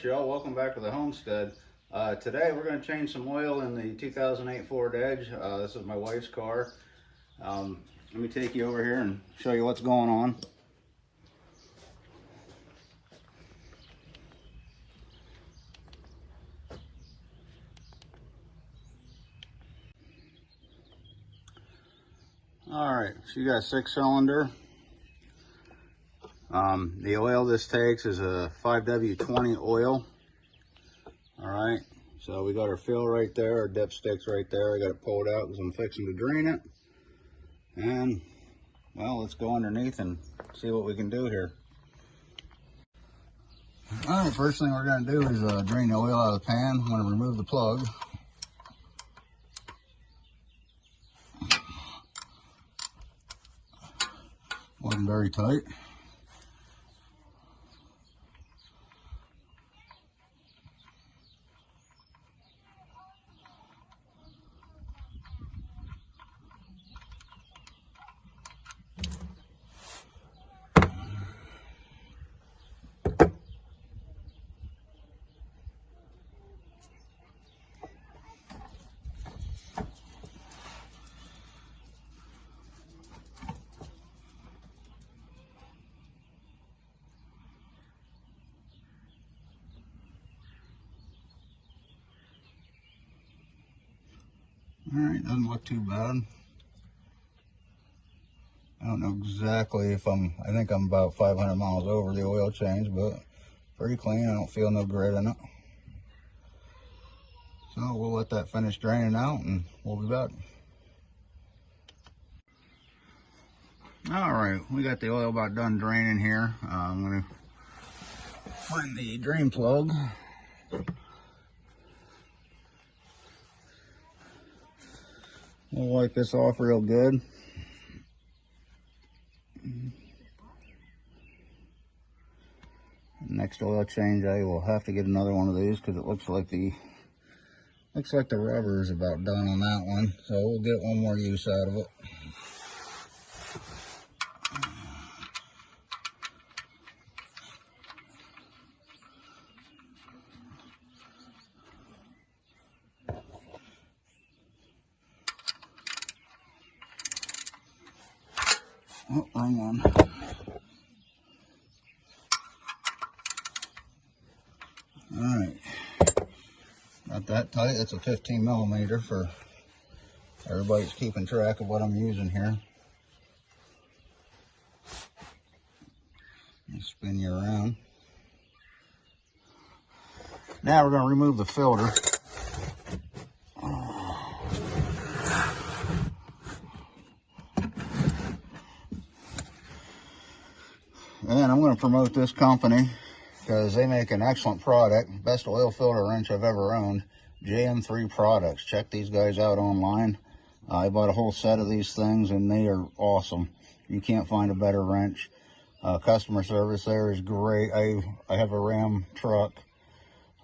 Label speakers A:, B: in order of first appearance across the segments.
A: Alright y'all, welcome back to the homestead. Today we're going to change some oil in the 2008 Ford Edge. This is my wife's car. Let me take you over here and show you what's going on. Alright, so you got a 6-cylinder. The oil this takes is a 5W20 oil. Alright, so we got our fill right there, our dipsticks right there. I got it pulled out because I'm fixing to drain it. And, well, let's go underneath and see what we can do here. Alright, first thing we're going to do is drain the oil out of the pan. I'm going to remove the plug. Wasn't very tight. Alright, doesn't look too bad. I don't know exactly if I think I'm about 500 miles over the oil change, but pretty clean. I don't feel no grit in it. So we'll let that finish draining out and we'll be back. Alright, we got the oil about done draining here. I'm going to find the drain plug. We'll wipe this off real good. Next oil change, I will have to get another one of these because it looks like the rubber is about done on that one. So we'll get one more use out of it. Oh, wrong one. Alright. Not that tight. That's a 15 millimeter for everybody's keeping track of what I'm using here. Let me spin you around. Now we're going to remove the filter. And I'm going to promote this company because they make an excellent product. Best oil filter wrench I've ever owned. JM3 Products. Check these guys out online. I bought a whole set of these things and they are awesome. You can't find a better wrench. Customer service there is great. I have a Ram truck.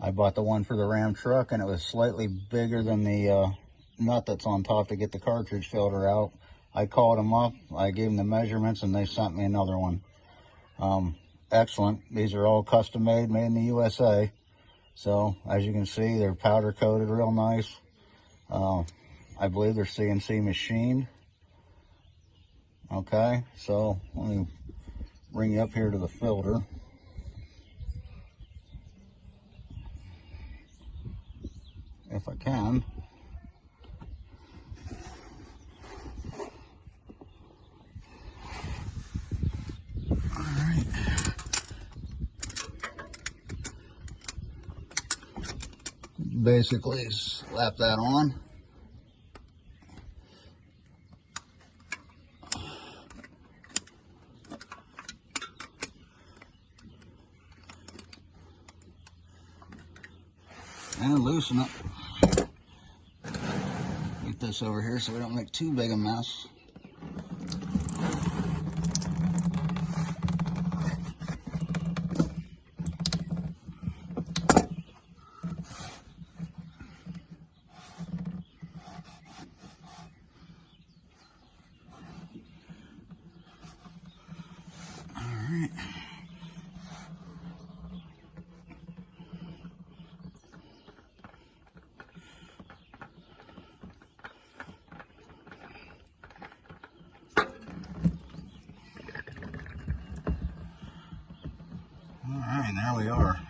A: I bought the one for the Ram truck and it was slightly bigger than the nut that's on top to get the cartridge filter out. I called them up. I gave them the measurements and they sent me another one. Excellent. These are all custom made in the USA. So as you can see, they're powder coated real nice. I believe they're CNC machined. Okay, so let me bring you up here to the filter. If I can. Alright. Basically slap that on. And loosen it. Get this over here so we don't make too big a mess. Alright. really are.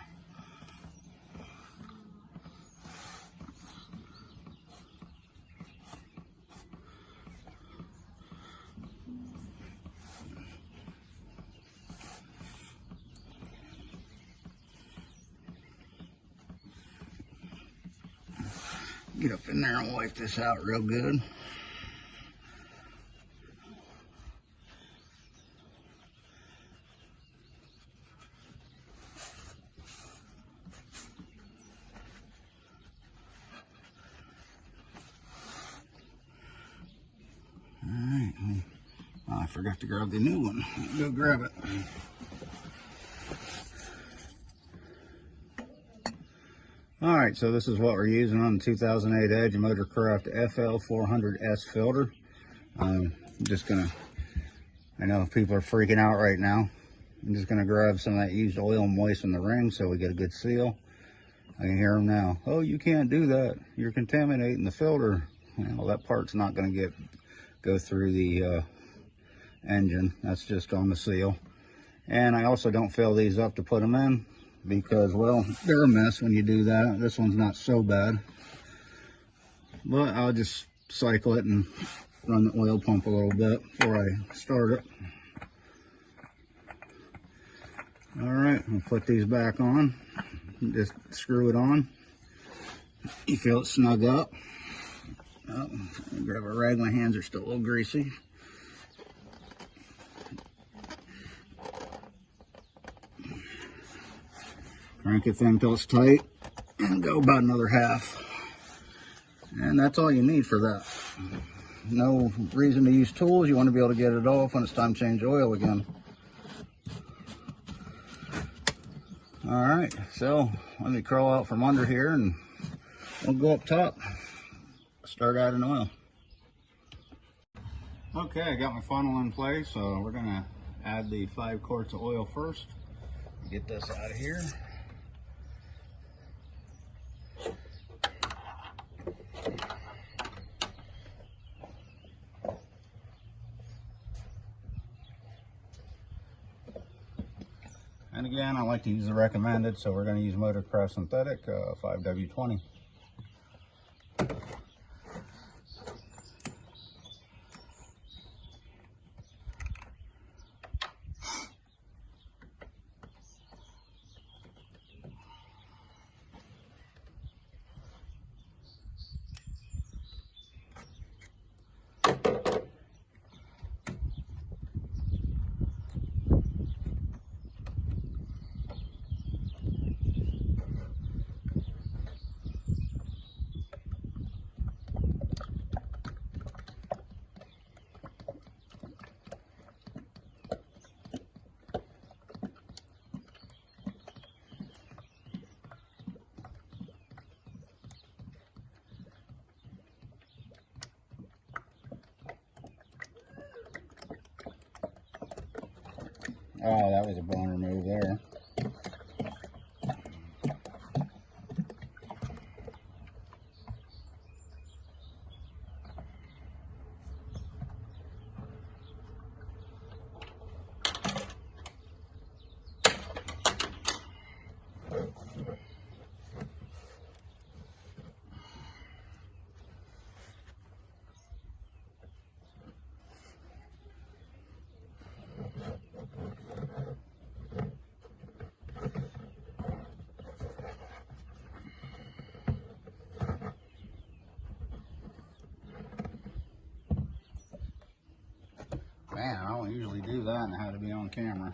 A: Get up in there and wipe this out real good. Alright, oh, I forgot to grab the new one. Go grab it. Alright, so this is what we're using on the 2008 Edge Motorcraft FL400S filter. I'm just gonna, I know people are freaking out right now. I'm just gonna grab some of that used oil and moisten the ring so we get a good seal. I can hear them now. Oh, you can't do that. You're contaminating the filter. Well, that part's not gonna go through the engine. That's just on the seal. And I also don't fill these up to put them in, because, well, they're a mess when you do that. This one's not so bad, but I'll just cycle it and run the oil pump a little bit before I start it. All right, I'll put these back on. Just screw it on. You feel it snug up. Oh, grab a rag. My hands are still a little greasy. Crank it thing till it's tight and go about another half. And that's all you need for that. No reason to use tools. You want to be able to get it off when it's time to change oil again. All right, so let me crawl out from under here and we'll go up top. Start adding oil. Okay, I got my funnel in place, so we're gonna add the 5 quarts of oil first. Get this out of here. And again, I like to use the recommended, so we're going to use Motorcraft Synthetic 5W20. Oh, that was a boner move there. Man, I don't usually do that and have to be on camera.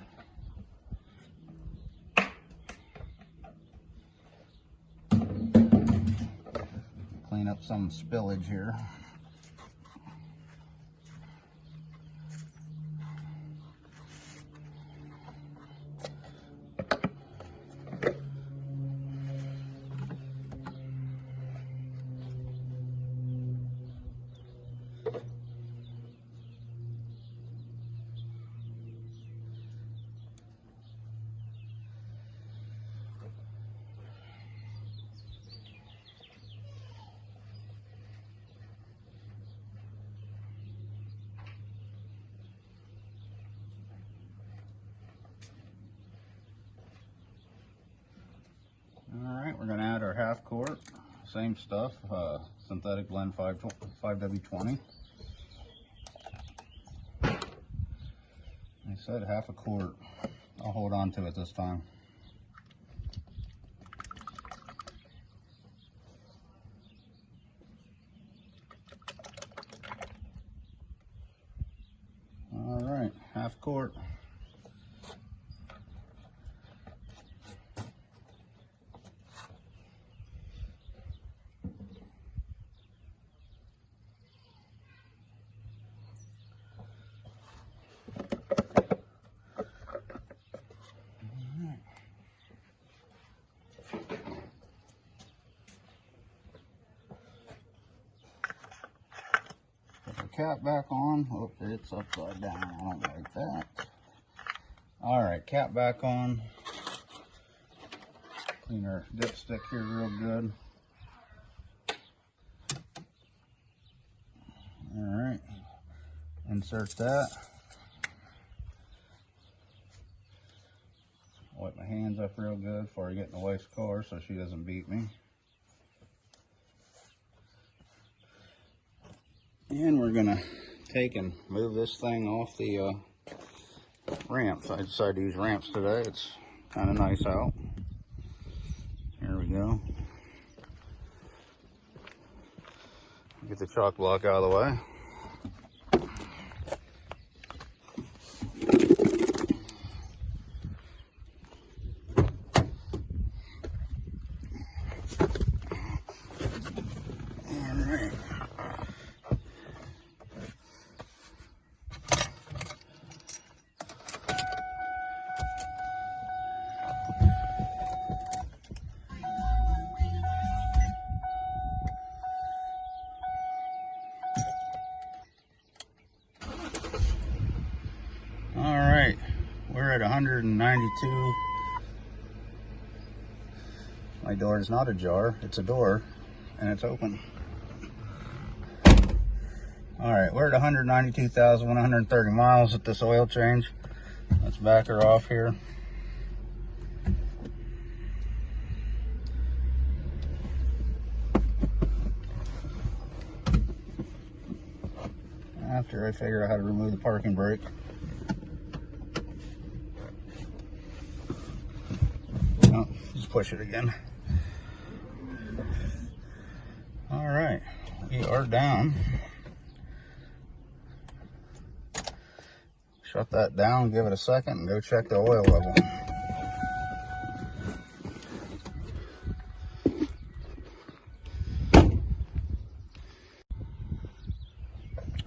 A: Clean up some spillage here. half quart, same stuff, synthetic blend 5W20. I said half a quart. I'll hold on to it this time. All right, half quart. Cap back on. Oh, it's upside down. I don't like that. All right, cap back on. Clean our dipstick here real good. All right, insert that. Wipe my hands up real good before I get in the wife's car so she doesn't beat me. And we're gonna take and move this thing off the ramps. I decided to use ramps today. It's kind of nice out. Here we go. Get the chalk block out of the way. Alright, we're at 192. My door is not ajar, it's a door, and it's open. Alright, we're at 192,130 miles at this oil change. Let's back her off here. After I figure out how to remove the parking brake. Oh, just push it again. All right, we are down. Shut that down, give it a second, and go check the oil level.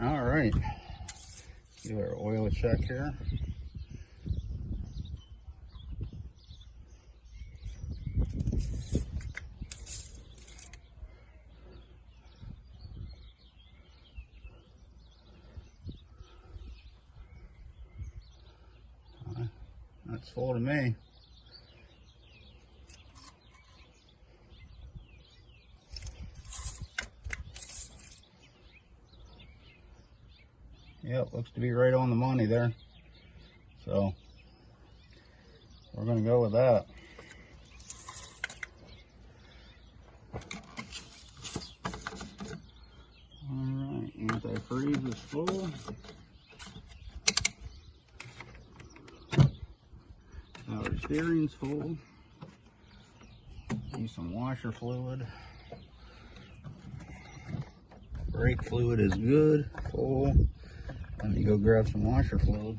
A: All right, give our oil a check here. That's full to me. Yep, looks to be right on the money there. So we're going to go with that. Alright, antifreeze is full. Our steering's full. Use some washer fluid. Brake fluid is good, full. Let me go grab some washer fluid.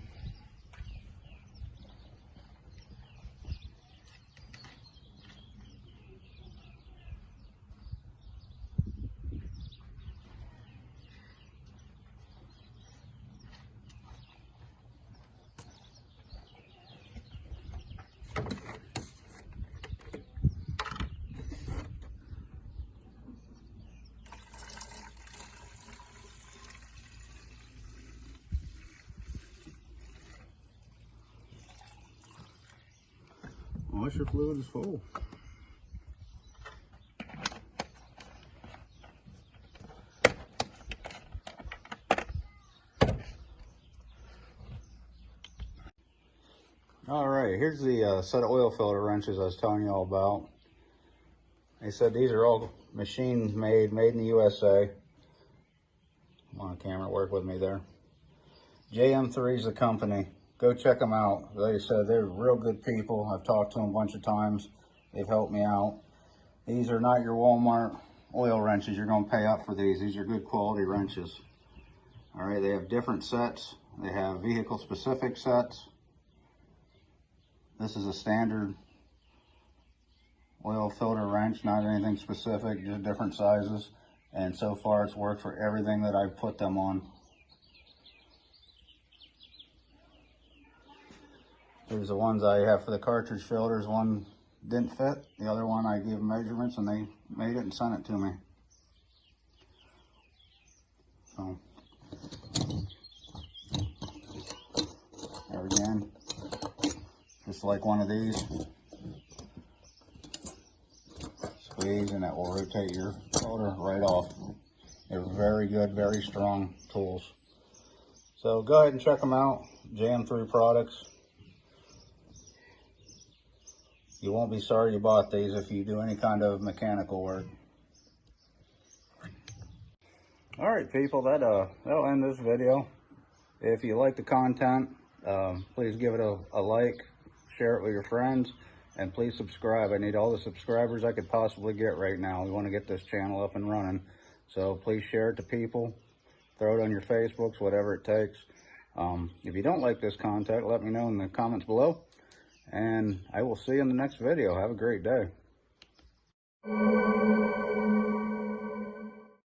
A: Washer fluid is full. All right, here's the set of oil filter wrenches I was telling you all about. They said these are all machine made in the USA. Come on, camera, work with me there. JM3 is the company. Go check them out. Like I said, they're real good people. I've talked to them a bunch of times. They've helped me out. These are not your Walmart oil wrenches. You're going to pay up for these. These are good quality wrenches. All right, they have different sets. They have vehicle specific sets. This is a standard oil filter wrench, not anything specific, just different sizes. And so far it's worked for everything that I've put them on. Here's the ones I have for the cartridge filters. One didn't fit. The other one I gave them measurements and they made it and sent it to me. So, there again, just like one of these. Squeeze and that will rotate your filter right off. They're very good, very strong tools. So go ahead and check them out, JM3 products. You won't be sorry you bought these if you do any kind of mechanical work. All right, people, that'll end this video. If you like the content, please give it a like, share it with your friends, and please subscribe. I need all the subscribers I could possibly get right now. We want to get this channel up and running. So please share it to people, throw it on your Facebooks, whatever it takes. If you don't like this content, let me know in the comments below. And I will see you in the next video. Have a great day.